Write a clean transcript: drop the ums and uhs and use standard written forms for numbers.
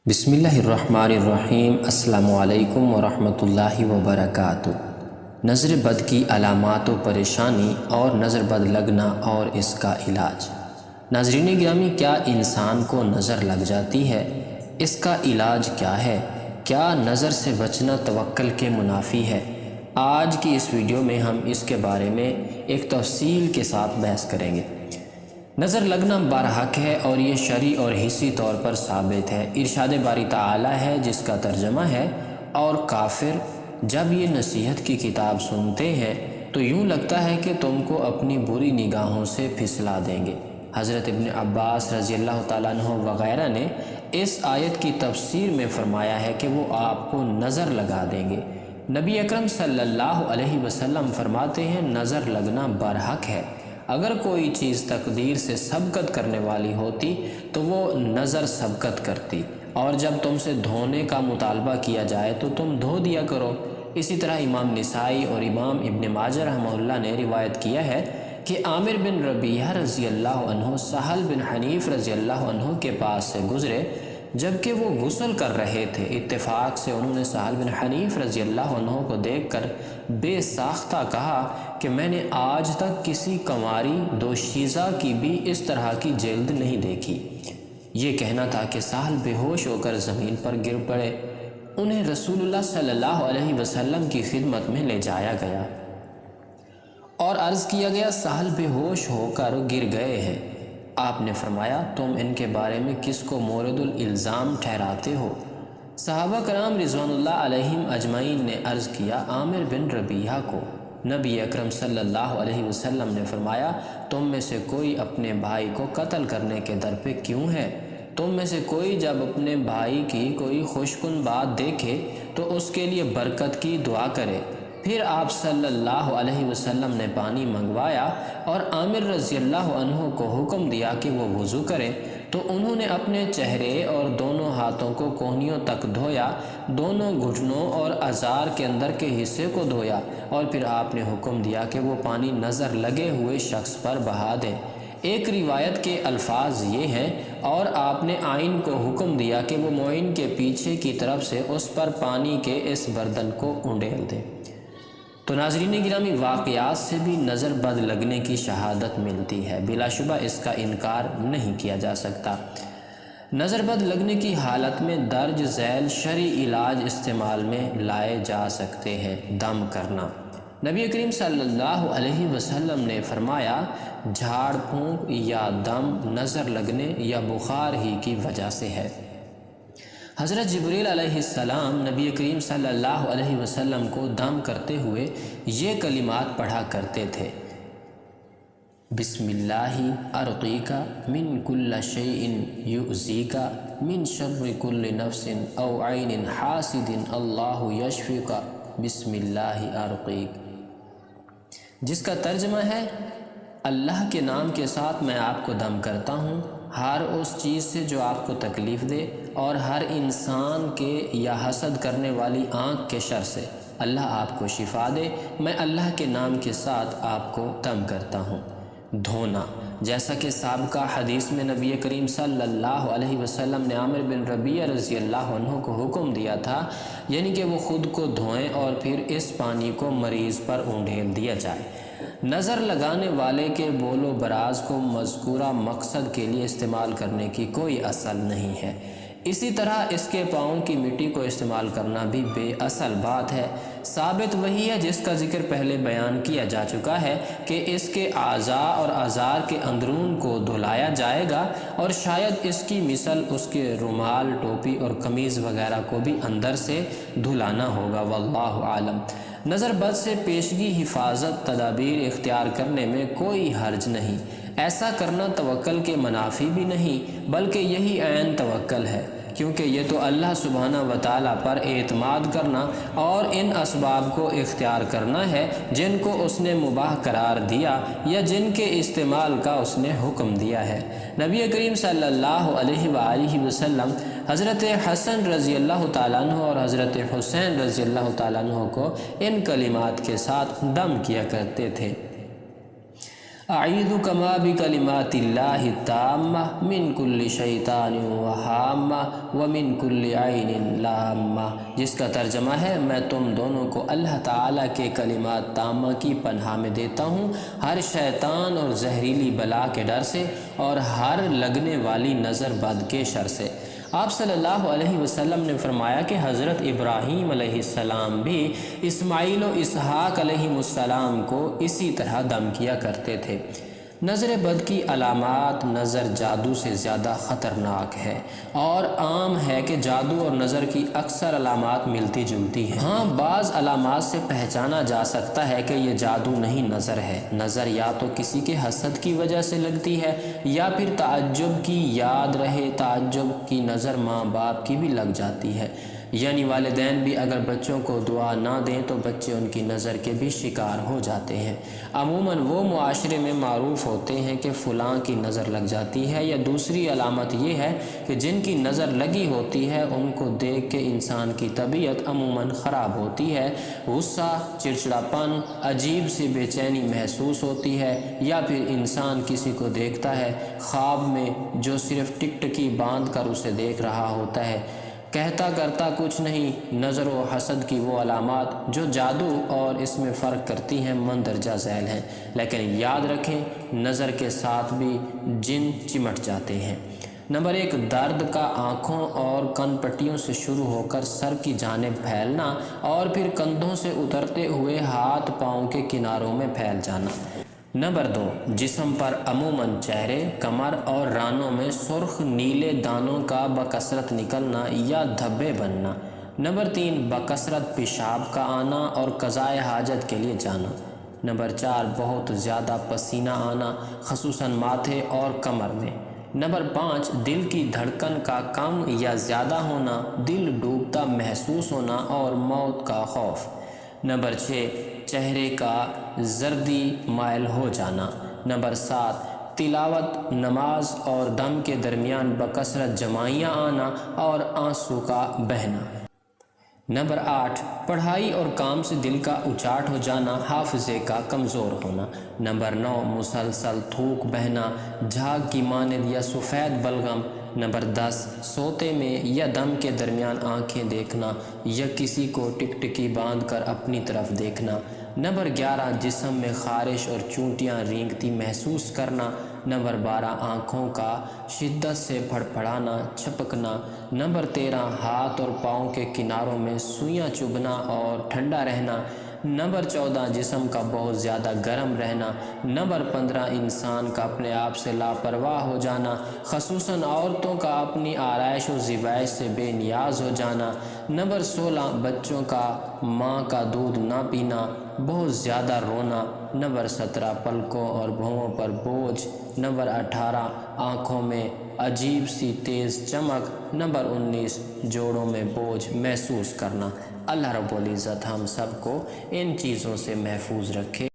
بسم اللہ الرحمن الرحیم۔ السلام علیکم ورحمۃ اللہ وبرکاتہ۔ نظر بد کی علامات و پریشانی اور نظر بد لگنا اور اس کا علاج۔ ناظرین گرامی، کیا انسان کو نظر لگ جاتی ہے؟ اس کا علاج کیا ہے؟ کیا نظر سے بچنا توکل کے منافی ہے؟ آج کی اس ویڈیو میں ہم اس کے بارے میں ایک تفصیل کے ساتھ بحث کریں گے۔ نظر لگنا برحق ہے اور یہ شرعی اور حسی طور پر ثابت ہے۔ ارشاد باری تعالی ہے جس کا ترجمہ ہے، اور کافر جب یہ نصیحت کی کتاب سنتے ہیں تو یوں لگتا ہے کہ تم کو اپنی بری نگاہوں سے پھسلا دیں گے۔ حضرت ابن عباس رضی اللہ تعالیٰ عنہ وغیرہ نے اس آیت کی تفسیر میں فرمایا ہے کہ وہ آپ کو نظر لگا دیں گے۔ نبی اکرم صلی اللہ علیہ وسلم فرماتے ہیں نظر لگنا برحق ہے۔ اگر کوئی چیز تقدیر سے سبقت کرنے والی ہوتی تو وہ نظر سبقت کرتی، اور جب تم سے دھونے کا مطالبہ کیا جائے تو تم دھو دیا کرو۔ اسی طرح امام نسائی اور امام ابن ماجہ رحمہ اللہ نے روایت کیا ہے کہ عامر بن ربیعہ رضی اللہ عنہ سہل بن حنیف رضی اللہ عنہ کے پاس سے گزرے جبکہ وہ غسل کر رہے تھے۔ اتفاق سے انہوں نے سہل بن حنیف رضی اللہ عنہ کو دیکھ کر بے ساختہ کہا کہ میں نے آج تک کسی کنواری دوشیزہ کی بھی اس طرح کی جلد نہیں دیکھی۔ یہ کہنا تھا کہ سہل بے ہوش ہو کر زمین پر گر پڑے۔ انہیں رسول اللہ صلی اللہ علیہ وسلم کی خدمت میں لے جایا گیا اور عرض کیا گیا سہل بے ہوش ہو کر گر گئے ہیں۔ آپ نے فرمایا تم ان کے بارے میں کس کو مورد الالزام ٹھہراتے ہو؟ صحابہ کرام رضوان اللہ علیہم اجمعین نے عرض کیا عامر بن ربیعہ کو۔ نبی اکرم صلی اللہ علیہ وسلم نے فرمایا تم میں سے کوئی اپنے بھائی کو قتل کرنے کے در پہ کیوں ہے؟ تم میں سے کوئی جب اپنے بھائی کی کوئی خوشکن بات دیکھے تو اس کے لیے برکت کی دعا کرے۔ پھر آپ صلی اللہ علیہ وسلم نے پانی منگوایا اور عامر رضی اللہ عنہ کو حکم دیا کہ وہ وضو کرے، تو انہوں نے اپنے چہرے اور دونوں ہاتھوں کو کونیوں تک دھویا، دونوں گھٹنوں اور ازار کے اندر کے حصے کو دھویا، اور پھر آپ نے حکم دیا کہ وہ پانی نظر لگے ہوئے شخص پر بہا دے۔ ایک روایت کے الفاظ یہ ہیں اور آپ نے آئین کو حکم دیا کہ وہ معین کے پیچھے کی طرف سے اس پر پانی کے اس برتن کو انڈیل دے۔ تو ناظرین گرامی، واقعات سے بھی نظر بد لگنے کی شہادت ملتی ہے، بلا شبہ اس کا انکار نہیں کیا جا سکتا۔ نظر بد لگنے کی حالت میں درج ذیل شرعی علاج استعمال میں لائے جا سکتے ہیں۔ دم کرنا۔ نبی کریم صلی اللہ علیہ وسلم نے فرمایا جھاڑ پھونک یا دم نظر لگنے یا بخار ہی کی وجہ سے ہے۔ حضرت جبریل علیہ السلام نبی کریم صلی اللہ علیہ وسلم کو دم کرتے ہوئے یہ کلمات پڑھا کرتے تھے، بسم اللہ ارقیک من کل شیء یؤذیک من شر کل نفس او عین حاسد اللہ یشفیک بسم اللہ ارقیک، جس کا ترجمہ ہے اللہ کے نام کے ساتھ میں آپ کو دم کرتا ہوں ہر اس چیز سے جو آپ کو تکلیف دے، اور ہر انسان کے یا حسد کرنے والی آنکھ کے شر سے اللہ آپ کو شفا دے۔ میں اللہ کے نام کے ساتھ آپ کو دم کرتا ہوں۔ دھونا، جیسا کہ سابقہ حدیث میں نبی کریم صلی اللہ علیہ وسلم نے عامر بن ربیعہ رضی اللہ عنہ کو حکم دیا تھا، یعنی کہ وہ خود کو دھوئیں اور پھر اس پانی کو مریض پر انڈیل دیا جائے۔ نظر لگانے والے کے بول و براز کو مذکورہ مقصد کے لیے استعمال کرنے کی کوئی اصل نہیں ہے۔ اسی طرح اس کے پاؤں کی مٹی کو استعمال کرنا بھی بے اصل بات ہے۔ ثابت وہی ہے جس کا ذکر پہلے بیان کیا جا چکا ہے کہ اس کے اعضاء اور ازار کے اندرون کو دھلایا جائے گا، اور شاید اس کی مثل اس کے رومال، ٹوپی اور قمیض وغیرہ کو بھی اندر سے دھلانا ہوگا، واللہ عالم۔ نظر بد سے پیشگی حفاظت تدابیر اختیار کرنے میں کوئی حرج نہیں۔ ایسا کرنا توکل کے منافی بھی نہیں، بلکہ یہی عین توکل ہے، کیونکہ یہ تو اللہ سبحانہ وتعالی پر اعتماد کرنا اور ان اسباب کو اختیار کرنا ہے جن کو اس نے مباح قرار دیا یا جن کے استعمال کا اس نے حکم دیا ہے۔ نبی کریم صلی اللہ علیہ وآلہ وسلم حضرت حسن رضی اللہ تعالیٰ عنہ اور حضرت حسین رضی اللہ تعالیٰ عنہ کو ان کلمات کے ساتھ دم کیا کرتے تھے۔ اعیذک ما بکلمات اللہ التامہ من کل شیطان وہامہ ومن کل عین لامہ، جس کا ترجمہ ہے میں تم دونوں کو اللہ تعالیٰ کے کلمات تامہ کی پناہ میں دیتا ہوں، ہر شیطان اور زہریلی بلا کے ڈر سے اور ہر لگنے والی نظر بد کے شر سے۔ آپ صلی اللہ علیہ وسلم نے فرمایا کہ حضرت ابراہیم علیہ السلام بھی اسماعیل و اسحاق علیہ السلام کو اسی طرح دم کیا کرتے تھے۔ نظر بد کی علامات نظر جادو سے زیادہ خطرناک ہے، اور عام ہے کہ جادو اور نظر کی اکثر علامات ملتی جلتی ہیں۔ ہاں بعض علامات سے پہچانا جا سکتا ہے کہ یہ جادو نہیں نظر ہے۔ نظر یا تو کسی کے حسد کی وجہ سے لگتی ہے یا پھر تعجب کی یاد رہے، تعجب کی نظر ماں باپ کی بھی لگ جاتی ہے، یعنی والدین بھی اگر بچوں کو دعا نہ دیں تو بچے ان کی نظر کے بھی شکار ہو جاتے ہیں۔ عموماً وہ معاشرے میں معروف ہوتے ہیں کہ فلاں کی نظر لگ جاتی ہے، یا دوسری علامت یہ ہے کہ جن کی نظر لگی ہوتی ہے ان کو دیکھ کے انسان کی طبیعت عموماً خراب ہوتی ہے، غصہ، چڑچڑاپن، عجیب سی بے چینی محسوس ہوتی ہے، یا پھر انسان کسی کو دیکھتا ہے خواب میں جو صرف ٹکٹکی باندھ کر اسے دیکھ رہا ہوتا ہے، کہتا کرتا کچھ نہیں۔ نظر و حسد کی وہ علامات جو جادو اور اس میں فرق کرتی ہیں مندرجہ ذیل ہیں، لیکن یاد رکھیں نظر کے ساتھ بھی جن چمٹ جاتے ہیں۔ نمبر 1، درد کا آنکھوں اور کن پٹیوں سے شروع ہو کر سر کی جانب پھیلنا اور پھر کندھوں سے اترتے ہوئے ہاتھ پاؤں کے کناروں میں پھیل جانا۔ نمبر 2، جسم پر عموماً چہرے، کمر اور رانوں میں سرخ نیلے دانوں کا بکثرت نکلنا یا دھبے بننا۔ نمبر 3، بکثرت پیشاب کا آنا اور قضائے حاجت کے لیے جانا۔ نمبر 4، بہت زیادہ پسینہ آنا خصوصاً ماتھے اور کمر میں۔ نمبر 5، دل کی دھڑکن کا کم یا زیادہ ہونا، دل ڈوبتا محسوس ہونا اور موت کا خوف۔ نمبر 6، چہرے کا زردی مائل ہو جانا۔ نمبر 7، تلاوت، نماز اور دم کے درمیان بکثرت جمائیاں آنا اور آنسو کا بہنا۔ نمبر 8، پڑھائی اور کام سے دل کا اچاٹ ہو جانا، حافظے کا کمزور ہونا۔ نمبر 9، مسلسل تھوک بہنا، جھاگ کی مانند یا سفید بلغم۔ نمبر 10، سوتے میں یا دم کے درمیان آنکھیں دیکھنا یا کسی کو ٹکٹکی باندھ کر اپنی طرف دیکھنا۔ نمبر 11، جسم میں خارش اور چونٹیاں رینگتی محسوس کرنا۔ نمبر 12، آنکھوں کا شدت سے پھڑپھڑانا، چھپکنا۔ نمبر 13، ہاتھ اور پاؤں کے کناروں میں سوئیاں چبھنا اور ٹھنڈا رہنا۔ نمبر 14، جسم کا بہت زیادہ گرم رہنا۔ نمبر 15، انسان کا اپنے آپ سے لاپرواہ ہو جانا، خصوصاً عورتوں کا اپنی آرائش و زیبائش سے بے نیاز ہو جانا۔ نمبر 16، بچوں کا ماں کا دودھ نہ پینا، بہت زیادہ رونا۔ نمبر 17، پلکوں اور بھوؤں پر بوجھ۔ نمبر 18، آنکھوں میں عجیب سی تیز چمک۔ نمبر 19، جوڑوں میں بوجھ محسوس کرنا۔ اللہ رب العزت ہم سب کو ان چیزوں سے محفوظ رکھے۔